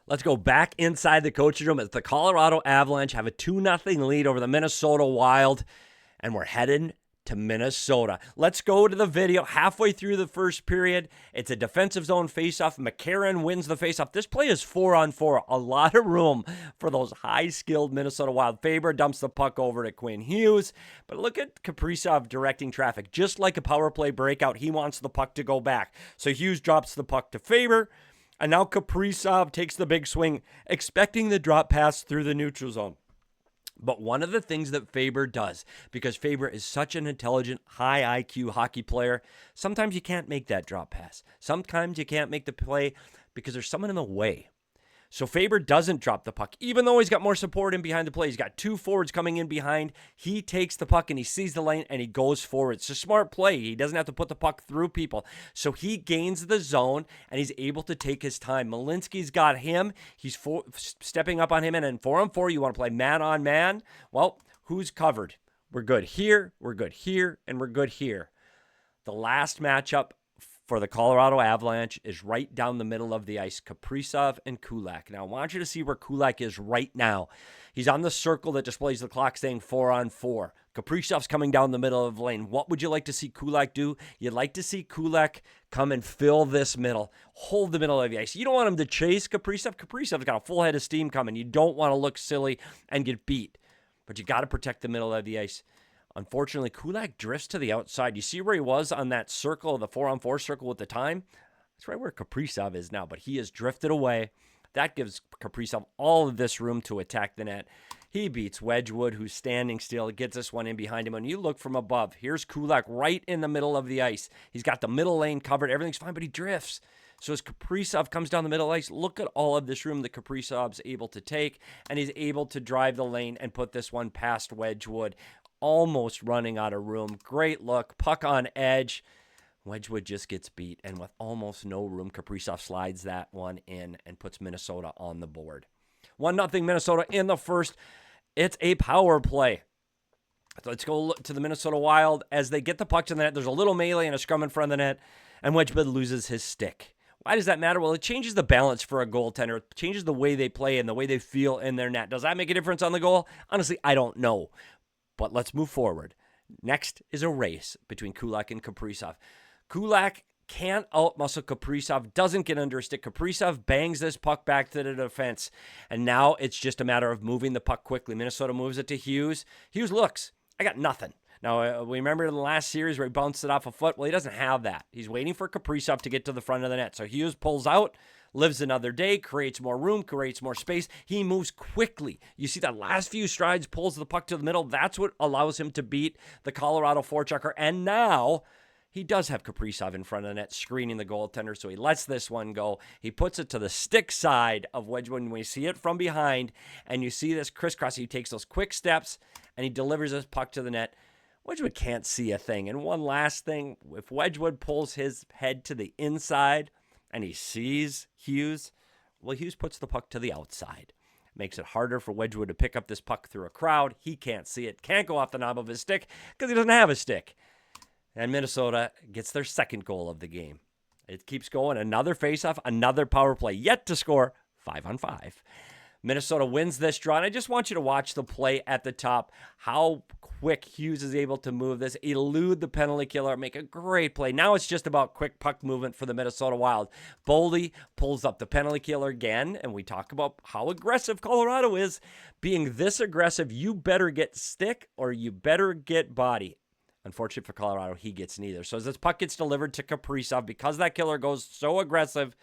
Let's go back inside the coaching room as the Colorado Avalanche have a 2-0 lead over the Minnesota Wild, and we're heading to Minnesota. Let's go to the video. Halfway through the first period, it's a defensive zone faceoff. McCarron wins the faceoff. This play is 4-on-4. A lot of room for those high-skilled Minnesota Wild. Faber dumps the puck over to Quinn Hughes, but look at Kaprizov directing traffic. Just like a power play breakout, he wants the puck to go back. So Hughes drops the puck to Faber, and now Kaprizov takes the big swing, expecting the drop pass through the neutral zone. But one of the things that Faber does, because Faber is such an intelligent, high IQ hockey player, sometimes you can't make that drop pass. Sometimes you can't make the play because there's someone in the way. So Faber doesn't drop the puck, even though he's got more support in behind the play. He's got two forwards coming in behind. He takes the puck and he sees the lane and he goes forward. It's a smart play. He doesn't have to put the puck through people. So he gains the zone and he's able to take his time. Malinsky's got him. He's stepping up on him. And in 4-on-4, you want to play man on man. Well, who's covered? We're good here, we're good here, and we're good here. The last matchup for the Colorado Avalanche is right down the middle of the ice, Kaprizov and Kulak. Now, I want you to see where Kulak is right now. He's on the circle that displays the clock saying 4-on-4. Kaprizov's coming down the middle of the lane. What would you like to see Kulak do? You'd like to see Kulak come and fill this middle, hold the middle of the ice. You don't want him to chase Kaprizov. Kaprizov's got a full head of steam coming. You don't want to look silly and get beat, but you got to protect the middle of the ice. Unfortunately, Kulak drifts to the outside. You see where he was on that circle, the 4-on-4 circle with the time? That's right where Kaprizov is now, but he has drifted away. That gives Kaprizov all of this room to attack the net. He beats Wedgwood, who's standing still. Gets this one in behind him. And you look from above. Here's Kulak right in the middle of the ice. He's got the middle lane covered. Everything's fine, but he drifts. So as Kaprizov comes down the middle ice, look at all of this room that Kaprizov's able to take, and he's able to drive the lane and put this one past Wedgwood. Almost running out of room. Great look. Puck on edge. Wedgwood just gets beat. And with almost no room, Kaprizov slides that one in and puts Minnesota on the board. 1-0 Minnesota in the first. It's a power play. Let's go to the Minnesota Wild. As they get the puck to the net, there's a little melee and a scrum in front of the net, and Wedgwood loses his stick. Why does that matter? Well, it changes the balance for a goaltender. It changes the way they play and the way they feel in their net. Does that make a difference on the goal? Honestly, I don't know. But let's move forward. Next is a race between Kulak and Kaprizov. Kulak can't outmuscle Kaprizov, doesn't get under a stick. Kaprizov bangs this puck back to the defense. And now it's just a matter of moving the puck quickly. Minnesota moves it to Hughes. Hughes looks, I got nothing. Now, we remember in the last series where he bounced it off a foot. Well, he doesn't have that. He's waiting for Kaprizov to get to the front of the net. So Hughes pulls out, lives another day, creates more room, creates more space. He moves quickly. You see that last few strides, pulls the puck to the middle. That's what allows him to beat the Colorado forechecker. And now he does have Kaprizov in front of the net, screening the goaltender. So he lets this one go. He puts it to the stick side of Wedgwood. And we see it from behind, and you see this crisscross. He takes those quick steps, and he delivers this puck to the net. Wedgwood can't see a thing. And one last thing, if Wedgwood pulls his head to the inside and he sees Hughes, well, Hughes puts the puck to the outside. Makes it harder for Wedgwood to pick up this puck through a crowd. He can't see it, can't go off the knob of his stick because he doesn't have a stick. And Minnesota gets their second goal of the game. It keeps going. Another faceoff, another power play, yet to score 5-on-5. Minnesota wins this draw, and I just want you to watch the play at the top, how quick Hughes is able to move this, elude the penalty killer, make a great play. Now it's just about quick puck movement for the Minnesota Wild. Boldy pulls up the penalty killer again, and we talk about how aggressive Colorado is. Being this aggressive, you better get stick or you better get body. Unfortunately for Colorado, he gets neither. So as this puck gets delivered to Kaprizov, because that killer goes so aggressive,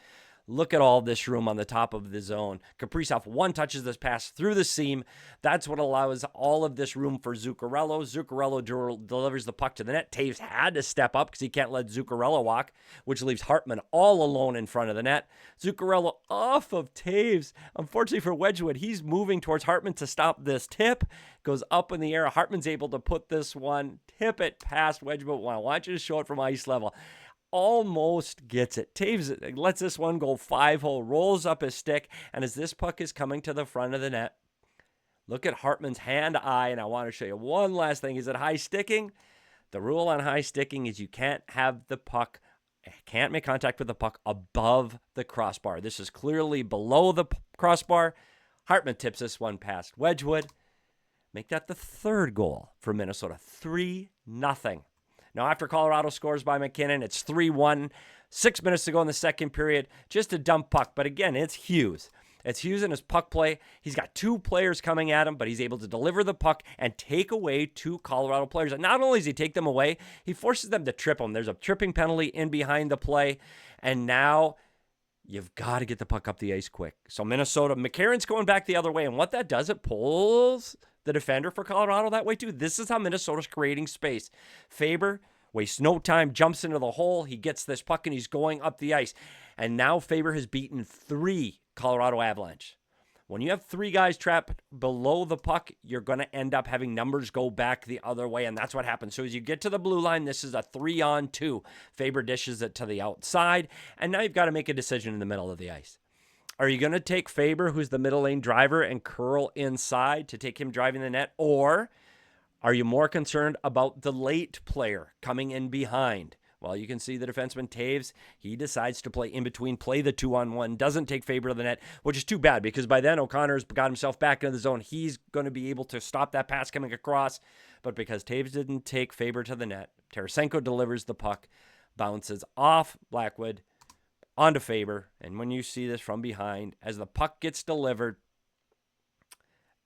look at all this room on the top of the zone. Kaprizov one-touches this pass through the seam. That's what allows all of this room for Zuccarello. Zuccarello delivers the puck to the net. Taves had to step up because he can't let Zuccarello walk, which leaves Hartman all alone in front of the net. Zuccarello off of Taves. Unfortunately for Wedgwood, he's moving towards Hartman to stop this tip. Goes up in the air. Hartman's able to put this one, tip it past Wedgwood. I want you to show it from ice level. Almost gets it. Taves lets this one go 5-hole, rolls up his stick, and as this puck is coming to the front of the net, look at Hartman's hand-eye, and I want to show you one last thing. Is it high sticking? The rule on high sticking is you can't have the puck can't make contact with the puck above the crossbar. This is clearly below the crossbar. Hartman tips this one past Wedgwood. Make that the third goal for Minnesota. 3-0. Now, after Colorado scores by McKinnon, it's 3-1. 6 minutes to go in the second period. Just a dumb puck. But again, it's Hughes. It's Hughes in his puck play. He's got 2 players coming at him, but he's able to deliver the puck and take away 2 Colorado players. And not only does he take them away, he forces them to trip them. There's a tripping penalty in behind the play. And now you've got to get the puck up the ice quick. So Minnesota, McCarron's going back the other way. And what that does, it pulls the defender for Colorado that way too. This is how Minnesota's creating space. Faber wastes no time, jumps into the hole. He gets this puck and he's going up the ice. And now Faber has beaten 3 Colorado Avalanche. When you have 3 guys trapped below the puck, you're going to end up having numbers go back the other way, and that's what happens. So as you get to the blue line, this is a 3-on-2. Faber dishes it to the outside, and now you've got to make a decision in the middle of the ice. Are you going to take Faber, who's the middle lane driver, and curl inside to take him driving the net, or are you more concerned about the late player coming in behind? Well, you can see the defenseman Taves, he decides to play in between, play the 2-on-1, doesn't take Faber to the net, which is too bad because by then O'Connor's got himself back into the zone. He's going to be able to stop that pass coming across. But because Taves didn't take Faber to the net, Tarasenko delivers the puck, bounces off Blackwood onto Faber. And when you see this from behind, as the puck gets delivered,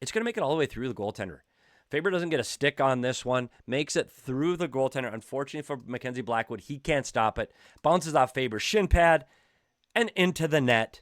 it's going to make it all the way through the goaltender. Faber doesn't get a stick on this one, makes it through the goaltender. Unfortunately for Mackenzie Blackwood, he can't stop it. Bounces off Faber's shin pad and into the net,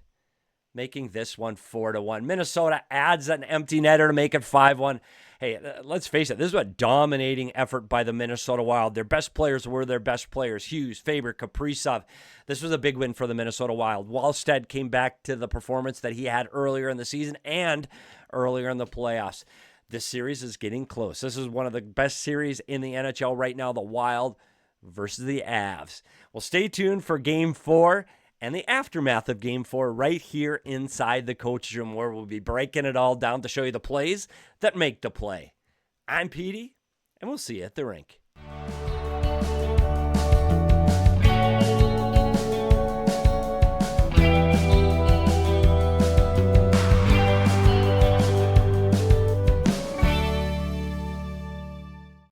making this one 4-1. Minnesota adds an empty netter to make it 5-1. Hey, let's face it, this is a dominating effort by the Minnesota Wild. Their best players were their best players. Hughes, Faber, Kaprizov. This was a big win for the Minnesota Wild. Wallstead came back to the performance that he had earlier in the season and earlier in the playoffs. This series is getting close. This is one of the best series in the NHL right now, the Wild versus the Avs. Well, stay tuned for Game 4 and the aftermath of Game 4 right here inside the coach's room, where we'll be breaking it all down to show you the plays that make the play. I'm Petey, and we'll see you at the rink.